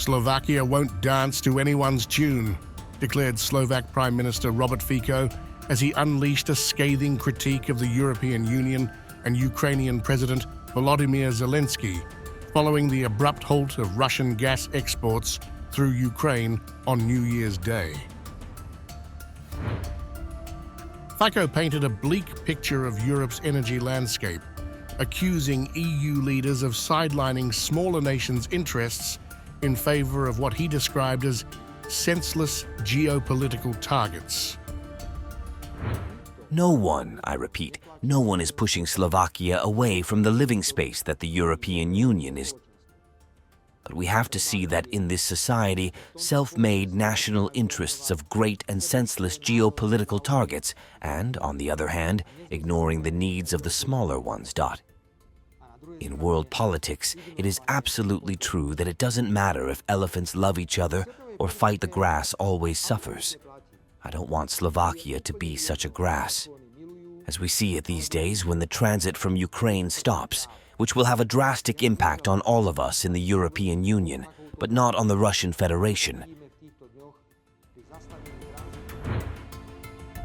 Slovakia won't dance to anyone's tune, declared Slovak Prime Minister Robert Fico as he unleashed a scathing critique of the European Union and Ukrainian President Volodymyr Zelensky following the abrupt halt of Russian gas exports through Ukraine on New Year's Day. Fico painted a bleak picture of Europe's energy landscape, accusing EU leaders of sidelining smaller nations' interests in favor of what he described as senseless geopolitical targets. No one, I repeat, no one is pushing Slovakia away from the living space that the European Union is. But we have to see that in this society, self-made national interests of great and senseless geopolitical targets, and, on the other hand, ignoring the needs of the smaller ones. In world politics, it is absolutely true that it doesn't matter if elephants love each other or fight the grass always suffers. I don't want Slovakia to be such a grass. As we see it these days when the transit from Ukraine stops, which will have a drastic impact on all of us in the European Union, but not on the Russian Federation.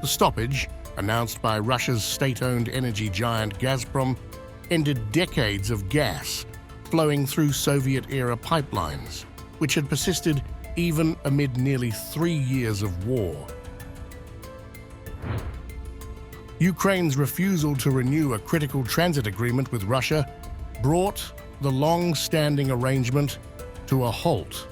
The stoppage, announced by Russia's state-owned energy giant Gazprom, ended decades of gas flowing through Soviet-era pipelines, which had persisted even amid nearly 3 years of war. Ukraine's refusal to renew a critical transit agreement with Russia brought the long-standing arrangement to a halt.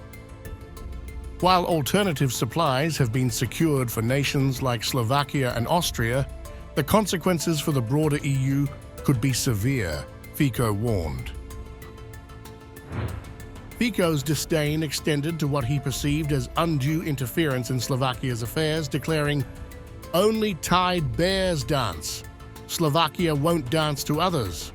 While alternative supplies have been secured for nations like Slovakia and Austria, the consequences for the broader EU could be severe, Fico warned. Fico's disdain extended to what he perceived as undue interference in Slovakia's affairs, declaring, "Only tied bears dance. Slovakia won't dance to others."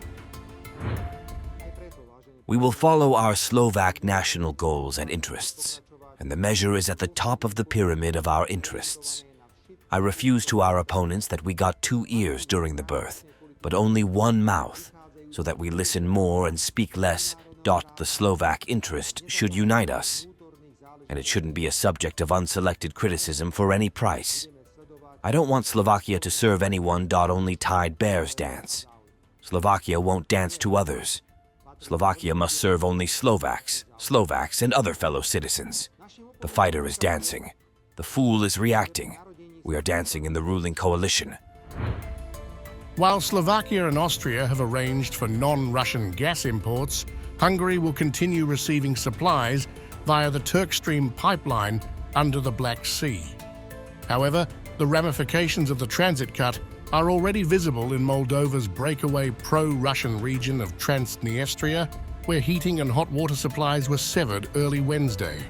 We will follow our Slovak national goals and interests, and the measure is at the top of the pyramid of our interests. I refuse to our opponents that we got 2 ears during the birth, but only one mouth, so that we listen more and speak less. The Slovak interest should unite us, and it shouldn't be a subject of unselected criticism for any price. I don't want Slovakia to serve anyone. Only tied bears dance. Slovakia won't dance to others. Slovakia must serve only Slovaks, and other fellow citizens. The fighter is dancing. The fool is reacting. We are dancing in the ruling coalition. While Slovakia and Austria have arranged for non-Russian gas imports, Hungary will continue receiving supplies via the Turkstream pipeline under the Black Sea. However, the ramifications of the transit cut are already visible in Moldova's breakaway pro-Russian region of Transnistria, where heating and hot water supplies were severed early Wednesday.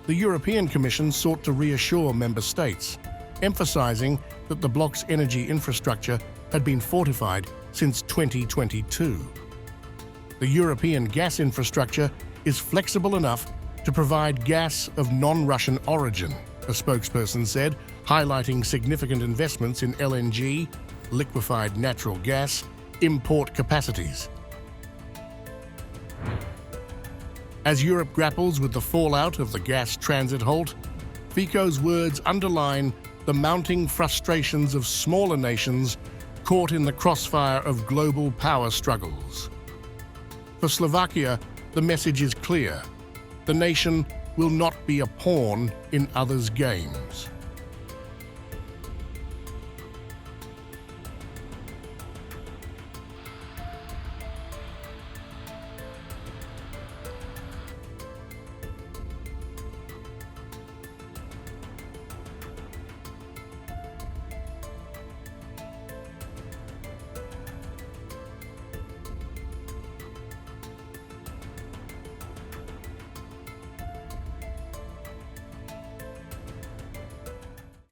The European Commission sought to reassure member states, emphasizing that the bloc's energy infrastructure had been fortified since 2022. The European gas infrastructure is flexible enough to provide gas of non-Russian origin, a spokesperson said, highlighting significant investments in LNG, liquefied natural gas, import capacities. As Europe grapples with the fallout of the gas transit halt, Fico's words underline the mounting frustrations of smaller nations caught in the crossfire of global power struggles. For Slovakia, the message is clear. The nation will not be a pawn in others' games.